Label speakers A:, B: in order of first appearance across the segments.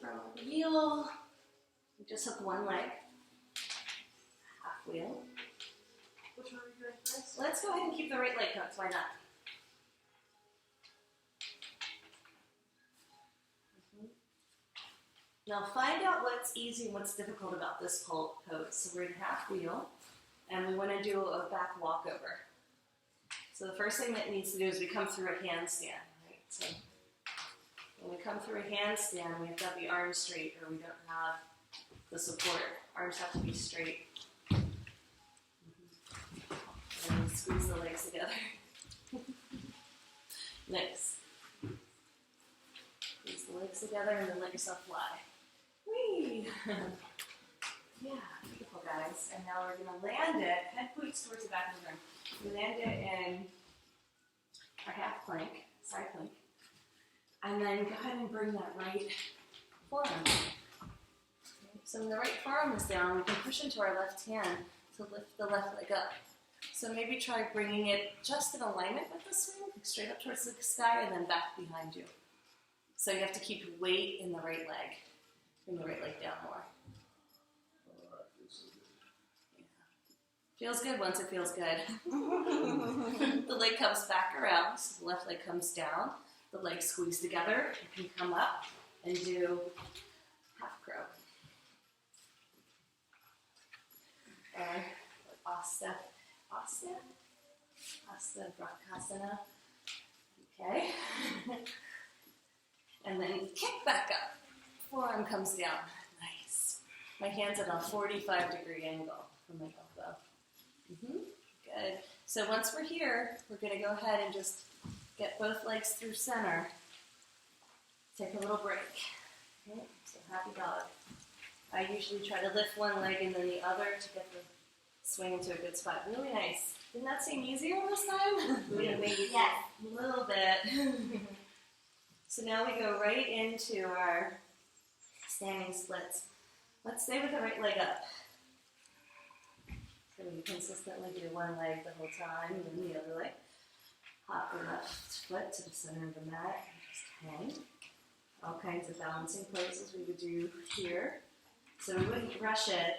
A: from a wheel. We just hook one leg. Half wheel.
B: Which one are we doing first?
A: Let's go ahead and keep the right leg hooked. Why not? Now find out what's easy and what's difficult about this pose. So we're in half wheel, and we want to do a back walkover. So the first thing that needs to do is we come through a handstand, right? So when we come through a handstand, we have to have the arms straight, or we don't have the support. Arms have to be straight. And squeeze the legs together. Nice. Squeeze the legs together and then let yourself fly. Whee! Yeah, beautiful guys. And now we're going to land it, head points towards the back of the room. We land it in our half plank, side plank. And then go ahead and bring that right forearm. Okay. So when the right forearm is down, we can push into our left hand to lift the left leg up. So maybe try bringing it just in alignment with the swing, straight up towards the sky and then back behind you. So you have to keep weight in the right leg. Bring the right leg down more. Feels good once it feels good. The leg comes back around, so the left leg comes down. The legs squeeze together. You can come up and do half crow. Or Asta Brakasana. Okay. And then kick back up. Forearm comes down. Nice. My hand's at a 45-degree angle from my elbow. Good. So once we're here, we're going to go ahead and just get both legs through center. Take a little break. Okay. So happy dog. I usually try to lift one leg and then the other to get the swing into a good spot. Really nice. Didn't that seem easier this time?
B: Yes.
A: A little bit. So now we go right into our standing splits. Let's stay with the right leg up. So we consistently do one leg the whole time and then the other leg. Hop the left foot to the center of the mat and just hang. All kinds of balancing poses we would do here. So we wouldn't rush it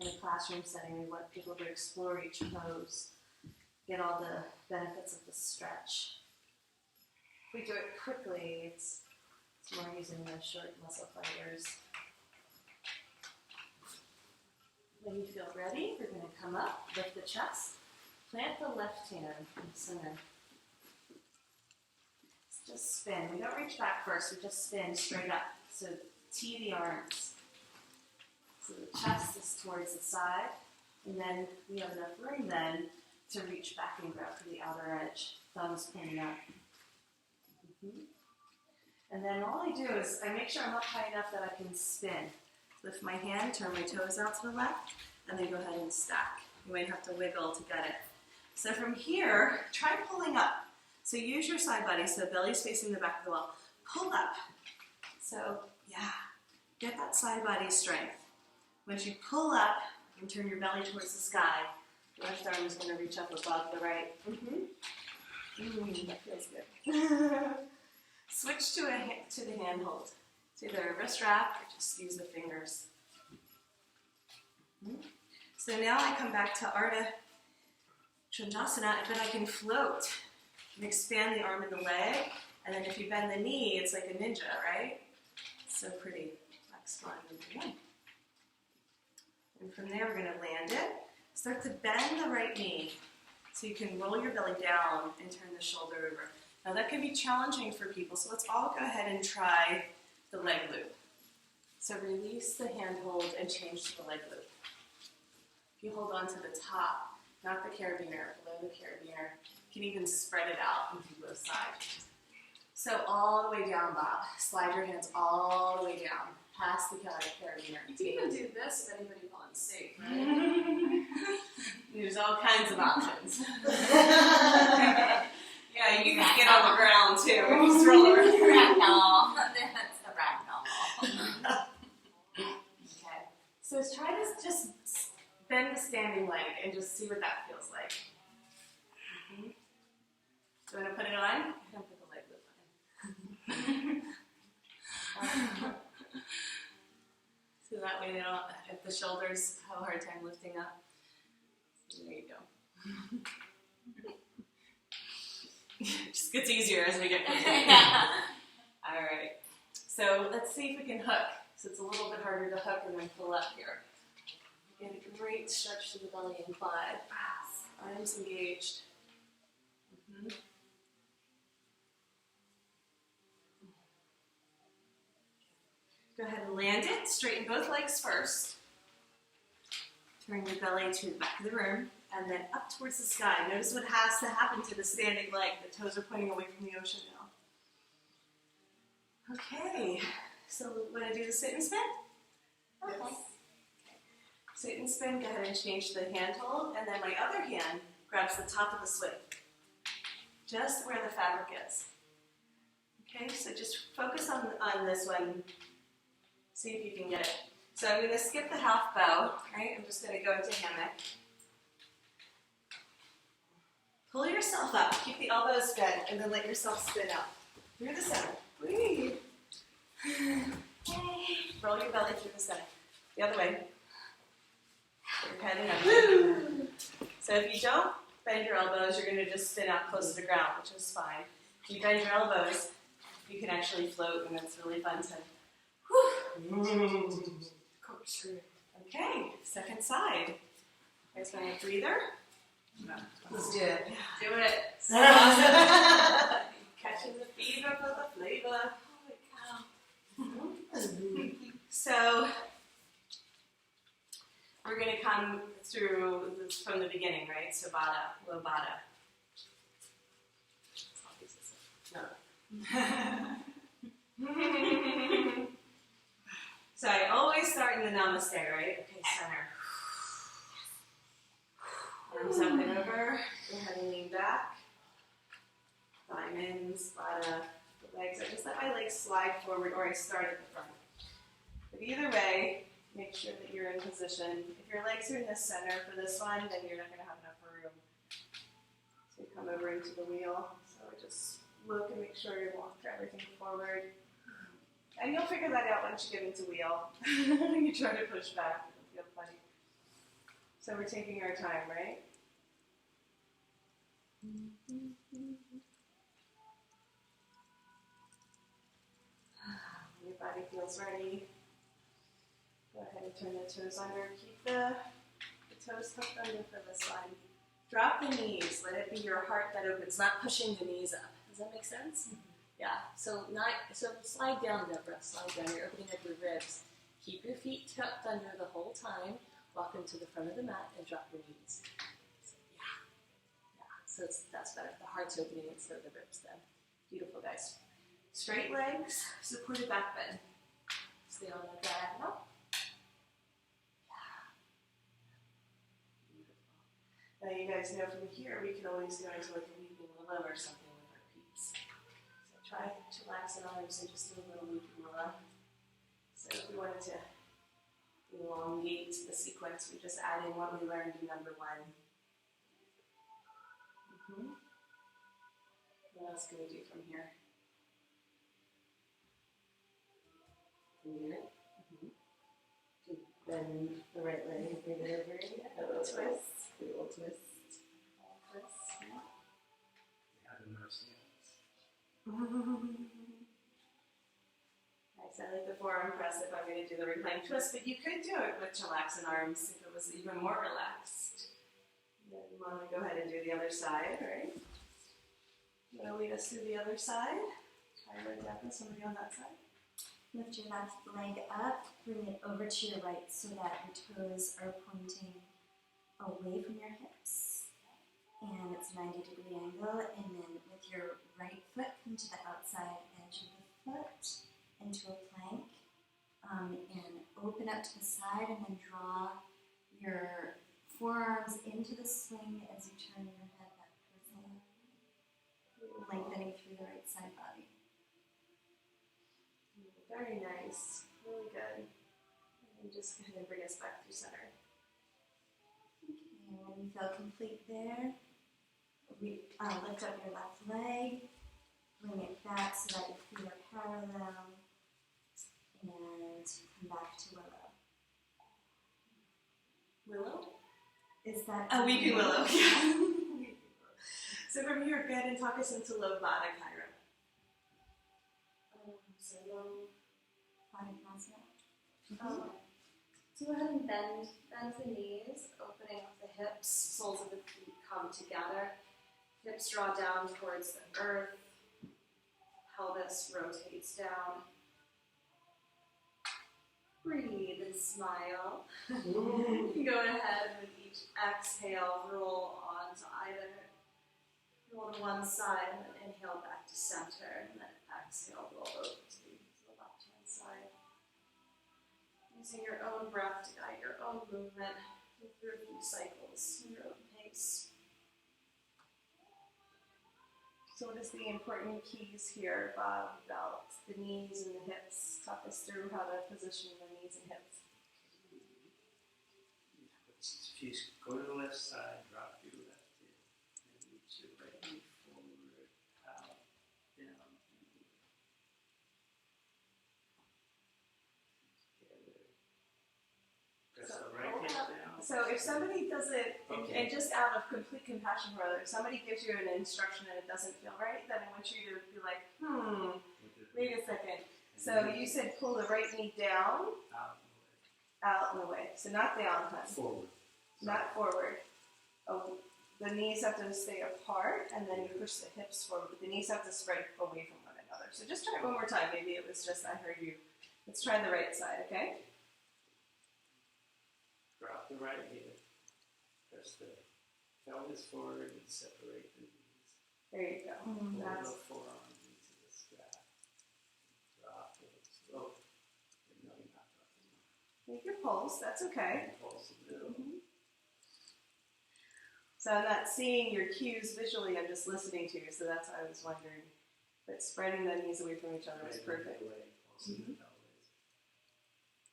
A: in a classroom setting. We want people to explore each pose, get all the benefits of the stretch. If we do it quickly, it's more using the short muscle fibers. When you feel ready, we're going to come up, lift the chest, plant the left hand in the center. Just spin. We don't reach back first, we just spin straight up. So tee the arms. So the chest is towards the side, and then we have enough room then to reach back and grab for the outer edge. Thumbs pointing up. And then all I do is I make sure I'm up high enough that I can spin. Lift my hand, turn my toes out to the left, and then go ahead and stack. You might have to wiggle to get it. So from here, try pulling up. So use your side body, so belly's facing the back of the wall. Pull up. So yeah, get that side body strength. Once you pull up and turn your belly towards the sky, the left arm is going to reach up above the right. That feels good. Switch to the hand hold. It's either a wrist wrap or just use the fingers. So now I come back to Ardha Chandrasana, but I can float and expand the arm and the leg. And then if you bend the knee, it's like a ninja, right? So pretty. Next one. And from there, we're going to land it. Start to bend the right knee. So you can roll your belly down and turn the shoulder over. Now that can be challenging for people, so let's all go ahead and try the leg loop. So release the hand hold and change to the leg loop. If you hold on to the top, not the carabiner, below the carabiner, you can even spread it out and do both sides. So all the way down, Bob. Slide your hands all the way down, past the carabiner.
B: You can even do this if anybody wants, safe, right?
A: There's all kinds of options. Yeah, you can get on the ground too. You just roll over.
B: Ragdoll. That's the ragdoll.
A: Okay. So try to just bend the standing leg and just see what that feels like. Do you want to put it on? I don't put the leg loop on. the shoulders have a hard time lifting up. There you go. It just gets easier as we get closer. All right. So let's see if we can hook. So it's a little bit harder to hook and then pull up here. Get a great stretch to the belly and quad. Arms engaged. Go ahead and land it. Straighten both legs first. Turn your belly to the back of the room and then up towards the sky. Notice what has to happen to the standing leg. The toes are pointing away from the ocean now. Okay, so we want to do the sit and spin?
B: Okay.
A: Sit and spin, go ahead and change the hand hold, and then my other hand grabs the top of the swing, just where the fabric is. Okay, so just focus on this one. See if you can get it. So I'm going to skip the half bow, right? I'm just going to go into hammock. Pull yourself up, keep the elbows bent, and then let yourself spin out through the center. Breathe. Roll your belly through the center. The other way. Your head and everything. So if you don't bend your elbows, you're going to just spin out close to the ground, which is fine. If you bend your elbows, you can actually float, and it's really fun to. Okay, second side. You guys want a breather?
B: Let's do it.
A: Do it. So awesome. Catching the fever for the flavor. Holy cow. So we're going to come through this from the beginning, right? So bada, low bada. No. So I always start in the namaste, right? Okay, center. Arms up and over. Go ahead and lean back. Diamonds, bada, the legs. I just let my legs slide forward, or I start at the front. But either way, make sure that you're in position. If your legs are in the center for this one, then you're not going to have enough room. So you come over into the wheel. So just look and make sure you walk everything forward. And you'll figure that out once you get into wheel. You try to push back, it'll feel funny. So we're taking our time, right? Your body feels ready. Go ahead and turn the toes under. Keep the toes hooked under for this one. Drop the knees. Let it be your heart that opens, not pushing the knees up. Does that make sense? Yeah, so slide down, Deborah, slide down. You're opening up your ribs. Keep your feet tucked under the whole time. Walk them to the front of the mat and drop your knees. So, so that's better. The heart's opening instead of the ribs then. Beautiful, guys. Straight legs, supported back bend. Stay on the diagonal. Beautiful. Now you guys know from here, we can always go into like a weeping willow or something. Try to relax the arms and just do a little weeping willow. So if we wanted to elongate the sequence, we just add in what we learned in number 1. What else can we do from here? Bend the right leg, bring it over, a little twist. A little twist. Nice. I like the forearm press if I'm going to do the reclined twist, but you could do it with chillaxing arms if it was even more relaxed. Then you want to go ahead and do the other side, right? You want to lead us through the other side? Try right down with somebody on that side.
C: Lift your left leg up, bring it over to your right so that your toes are pointing away from your hips. And it's a 90-degree angle, and then with your right foot come to the outside edge of the foot into a plank, and open up to the side, and then draw your forearms into the swing as you turn your head back towards the left, lengthening through the right side body.
A: Very nice, really good. And just go ahead and bring us back through center.
C: Okay, when you feel complete there, lift up your left leg, bring it back so that your feet are parallel, and come back to willow.
A: Willow?
C: Is that
A: A weeping willow, yeah. So from here, go ahead and talk us into low baddha Kyra.
B: So low.
C: Padangusthasana?
B: So go ahead and bend the knees, opening up the hips, soles of the feet come together. Hips draw down towards the earth. Pelvis rotates down. Breathe and smile. You can go ahead with each exhale, roll on to either. Roll to one side and then inhale back to center. And then exhale, roll over to the left-hand side. Using your own breath to guide your own movement through a few cycles in your own pace.
A: So what is the important keys here, Bob, about the knees and the hips? Talk us through how to position the knees and hips.
D: If you go to the left side, drop your left hip, and reach your right knee forward, out, down, and together. Press the right hip down.
A: So if somebody does it,
D: Okay.
A: and just out of complete compassion for others, somebody gives you an instruction and it doesn't feel right, then I want you to be like, wait a second. So you said pull the right knee down, out and away. So not down, huh?
D: Forward.
A: Not forward. Oh, the knees have to stay apart, and then you push the hips forward. But the knees have to spread away from one another. So just try it one more time. Maybe it was just I heard you. Let's try the right side, okay?
D: Drop the right hip. Press the pelvis forward and separate the knees.
A: There you go.
D: Pull
A: That's
D: the forearms into the strap. Drop it slow. No, you're not dropping it.
A: make your pulse. That's okay.
D: Pulse a little.
A: So I'm not seeing your cues visually. I'm just listening to you. So that's why I was wondering. But spreading the knees away from each other is perfect.
D: Away, pulse in the pelvis.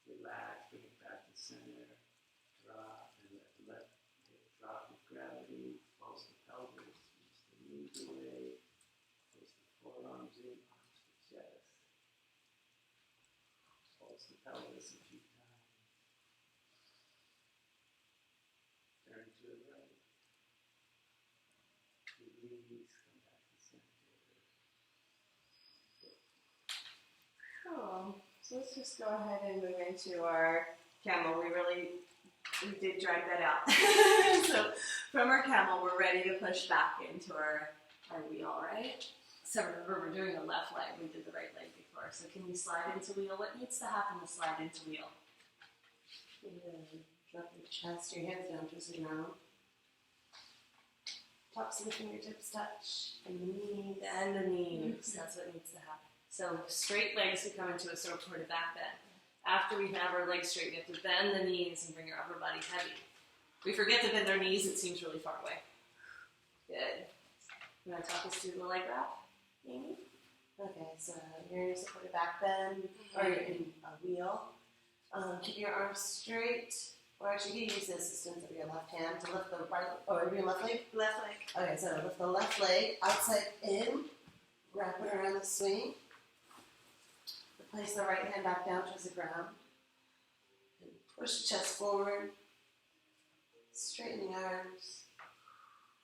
D: Relax, bring it back to center. Drop and let the left hip drop with gravity. Pulse the pelvis, reach the knees away. Push the forearms in, arch the chest. Pulse the pelvis a few times. Turn to the right. Release, come back to center.
A: Cool. So let's just go ahead and move into our camel. We did drag that out. So from our camel, we're ready to push back into our wheel, right? So remember, we're doing the left leg. We did the right leg before. So can you slide into wheel? What needs to happen to slide into wheel?
B: Drop your chest, your hands down towards the ground. Tops of the fingertips touch.
A: And the knees. And the knees. That's what needs to happen. So straight legs, we come into a supported back bend. After we have our legs straight, we have to bend the knees and bring our upper body heavy. We forget to bend our knees, it seems really far away. Good. You want to talk us through the leg wrap, Amy?
E: Okay, so you're in a supported back bend, or you're in a wheel. Keep your arms straight, or actually you use the assistance of your left hand to lift the right, or your left leg?
A: Left leg.
E: Okay, so lift the left leg outside in, wrap it around the swing. Place the right hand back down towards the ground. And push the chest forward. Straighten the arms.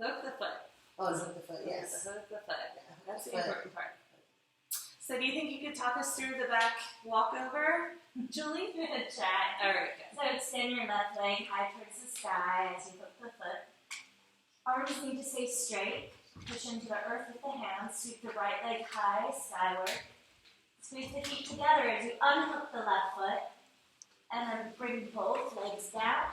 A: Hook the foot.
E: Oh, hook the foot, yes.
A: Hook the foot.
E: Yeah,
A: That's the
E: foot.
A: important part. So do you think you could talk us through the back walkover, Julie?
C: Chat.
A: All right, good.
C: So extend your left leg high towards the sky as you hook the foot. Arms need to stay straight. Push into the earth with the hands. Sweep the right leg high skyward. Squeeze the feet together as you unhook the left foot. And then bring both legs down.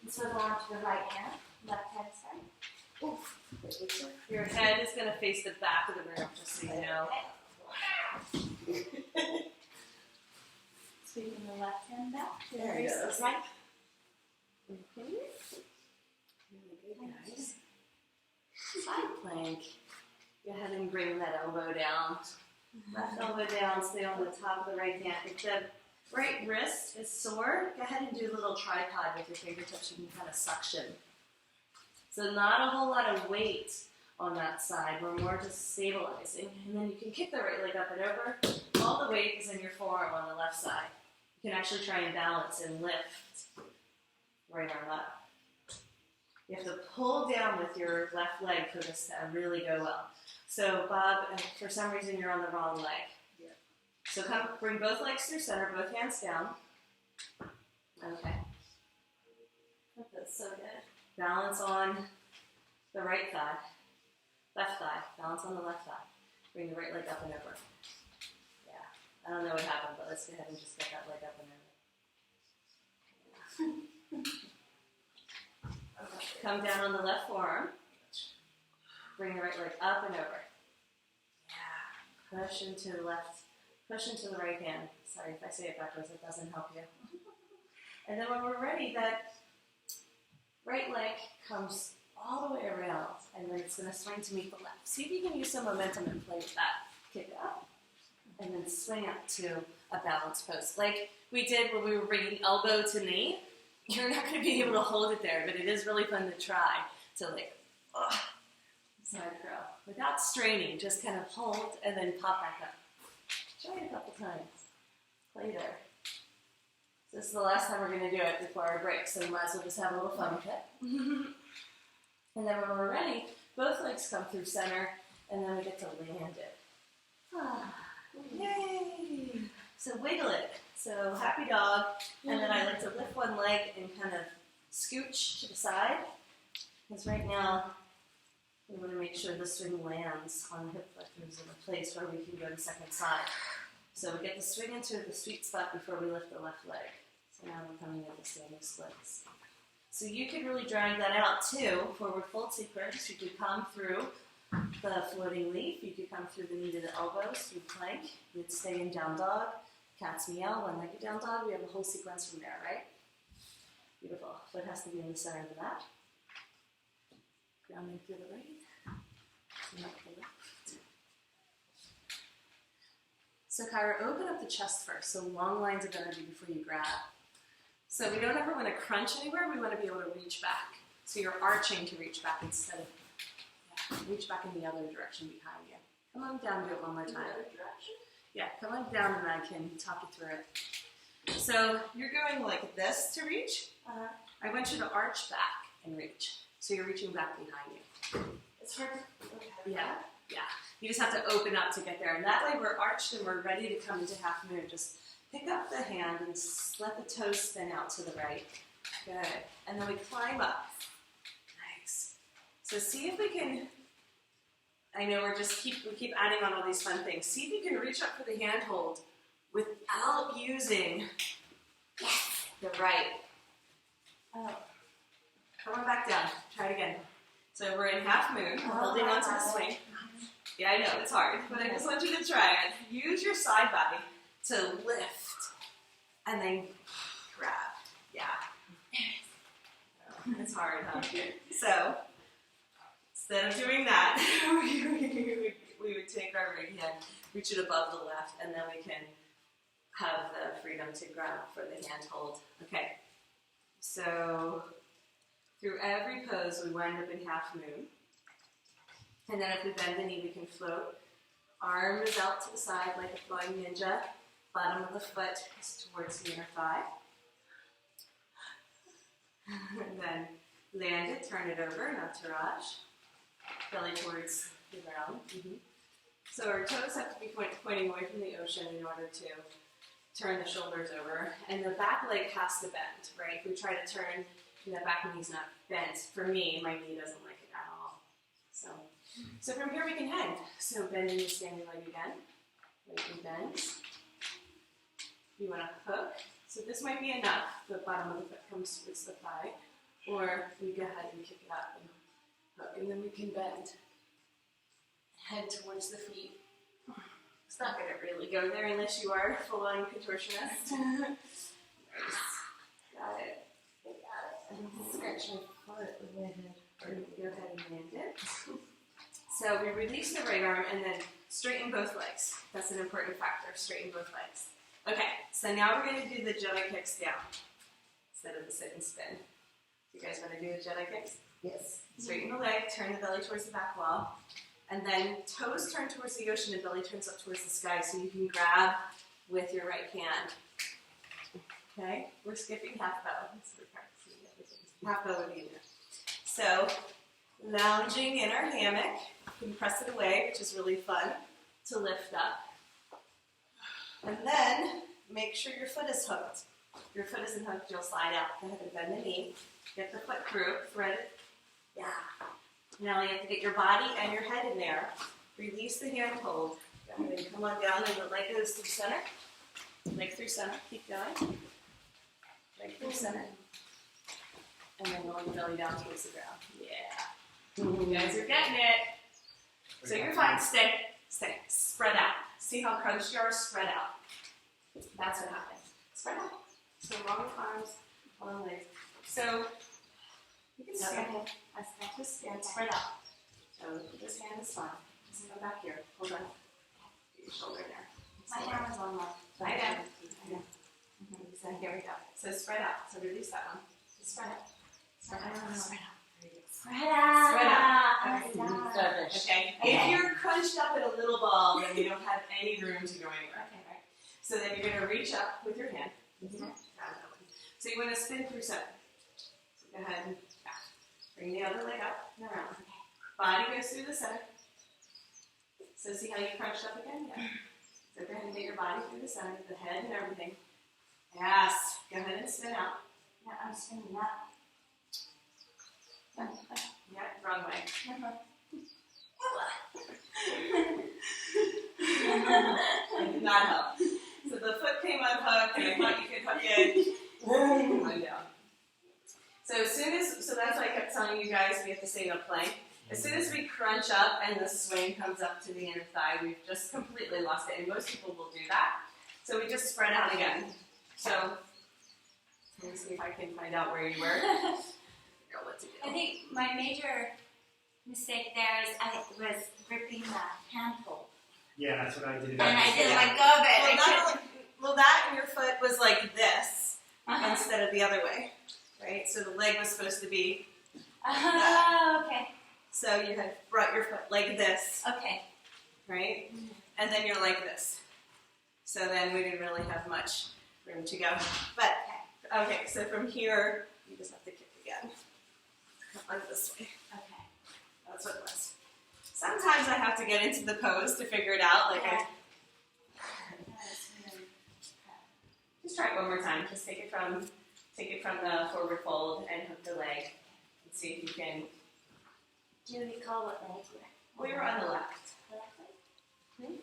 C: And swivel onto the right hand. Left hand side. Oof.
A: Your head is going to face the back of the room, just so you know.
C: Sweeping the left hand back. To
E: There it
C: face
E: goes.
C: the right.
A: Really good, guys. Side plank. Go ahead and bring that elbow down. Left elbow down, stay on the top of the right hand. If the right wrist is sore, go ahead and do a little tripod with your fingertips. You can kind of suction. So not a whole lot of weight on that side. We're more just stabilizing. And then you can kick the right leg up and over. All the weight is in your forearm on the left side. You can actually try and balance and lift. right arm up. You have to pull down with your left leg for this to really go well. So Bob, for some reason you're on the wrong leg. So come, bring both legs through center, both hands down. Okay.
B: That's so good.
A: Balance on the right thigh. Left thigh. Balance on the left thigh. Bring the right leg up and over. Yeah. I don't know what happened, but let's go ahead and just get that leg up and over. Come down on the left forearm. Bring the right leg up and over. Yeah. Push into the left. Push into the right hand. Sorry if I say it backwards, it doesn't help you. And then when we're ready, that right leg comes all the way around, and then it's going to swing to meet the left. See if you can use some momentum and play with that. Kick up, and then swing up to a balanced pose. Like we did when we were bringing elbow to knee. You're not going to be able to hold it there, but it is really fun to try to side curl. Without straining, just kind of hold and then pop back up. Try it a couple times. Play there. So this is the last time we're going to do it before our break, so you might as well just have a little fun with it. And then when we're ready, both legs come through center, and then we get to land it. Yay! So wiggle it. So happy dog, and then I like to lift one leg and kind of scooch to the side, because right now we want to make sure the swing lands on the hip flexors in a place where we can go to second side. So we get the swing into the sweet spot before we lift the left leg. So now we're coming into standing splits. So you could really drag that out too. Forward fold sequence. You could come through the floating leaf. You could come through the knee to the elbows through plank. You'd stay in down dog. Cat's meow, one-legged down dog. We have a whole sequence from there, right? Beautiful. Foot has to be in the center of the mat. Grounding through the right. Not the left. So Kyra, open up the chest first. So long lines of energy before you grab. So we don't ever want to crunch anywhere. We want to be able to reach back. So you're arching to reach back instead of reach back in the other direction behind you. Come on down, do it one more time.
B: The other direction?
A: Yeah, come on down and I can talk you through it. So you're going like this to reach. I want you to arch back and reach. So you're reaching back behind you.
B: It's hard to, okay.
A: Yeah. You just have to open up to get there. And that way we're arched and we're ready to come into half moon. Just pick up the hand and let the toes spin out to the right. Good. And then we climb up. Nice. So see if we can, I know we keep adding on all these fun things. See if you can reach up for the handhold without using the right. Oh. Come on back down. Try it again. So we're in half moon, holding on to the swing. Yeah, I know, it's hard, but I just want you to try it. Use your side body to lift and then grab. Yeah. It's hard, huh? So, instead of doing that, we would take our right hand, reach it above the left, and then we can have the freedom to grab for the hand hold. Okay. So, through every pose, we wind up in half moon. And then if we bend the knee, we can float. Arms out to the side like a flying ninja. Bottom of the foot is towards the inner thigh. And then land it, turn it over, entourage. Belly towards the ground. So our toes have to be pointing away from the ocean in order to turn the shoulders over. And the back leg has to bend, right? If we try to turn, and the back knee's not bent. For me, my knee doesn't like it at all. So from here we can hang. So bending the standing leg again. Leg and bend. You want to hook. So this might be enough. The bottom of the foot comes towards the thigh. Or we go ahead and kick it up and hook. And then we can bend. Head towards the feet. It's not going to really go there unless you are a full-on contortionist. Nice. Got it. Scratch my foot with my head. Or go ahead and land it. So we release the right arm and then straighten both legs. That's an important factor, straighten both legs. Okay, so now we're going to do the Jedi kicks down instead of the sit and spin. You guys want to do the Jedi kicks?
E: Yes.
A: Straighten the leg, turn the belly towards the back wall, and then toes turn towards the ocean and belly turns up towards the sky so you can grab with your right hand. Okay, we're skipping half bow. So we're practicing the other half belly would be in there. So, lounging in our hammock, you can press it away, which is really fun to lift up. And then, make sure your foot is hooked. If your foot isn't hooked, you'll slide out. Go ahead and bend the knee. Get the foot through, thread it. Yeah. Now you have to get your body and your head in there. Release the hand hold. Go ahead and come on down, and the leg goes through center. Leg through center. Keep going. Leg through center. And then roll the belly down towards the ground. Yeah. You guys are getting it. So you're fine. Stay. Spread out. See how crunched you are? Spread out. That's what happens. Spread out. So long arms, long legs. So you can stand. Just stand. Spread out. So this hand is fine. Just go back here. Hold on. Get your shoulder there.
C: My hand is on my.
A: I know. So here we go. So spread out. So release that one. Just spread out. Spread out. Spread out.
C: Spread out.
A: Spread out.
C: Okay.
A: Okay. If you're crunched up in a little ball, then you don't have any room to go anywhere.
C: Okay, right.
A: So then you're going to reach up with your hand. So you want to spin through center. So go ahead and back. Bring the other leg up and around. Body goes through the center. So see how you crunched up again? Yeah. So go ahead and get your body through the center, the head and everything. Yes. Go ahead and spin out.
C: Now I'm spinning up.
A: Yeah, wrong way. It did not help. So the foot came unhooked, and I thought you could hook it. Come on down. So so that's why I kept telling you guys we have to stay in a plank. As soon as we crunch up and the swing comes up to the inner thigh, we've just completely lost it. And most people will do that. So we just spread out again. So let me see if I can find out where you were. Figure out what to do.
C: I think my major mistake there is I was gripping the handhold.
F: Yeah, that's what I did.
C: And I didn't let go of it.
A: Well, that and your foot was like this instead of the other way, right? So the leg was supposed to be
C: Oh, okay.
A: so you had brought your foot like this,
C: Okay.
A: right? And then you're like this. So then we didn't really have much room to go. But, okay, so from here, you just have to kick again. Come on this way.
C: Okay.
A: That's what it was. Sometimes I have to get into the pose to figure it out. Just try it one more time. Just take it from the forward fold and hook the leg. And see if you can.
C: Do you recall what leg we're?
A: We were on the left.
C: Left leg?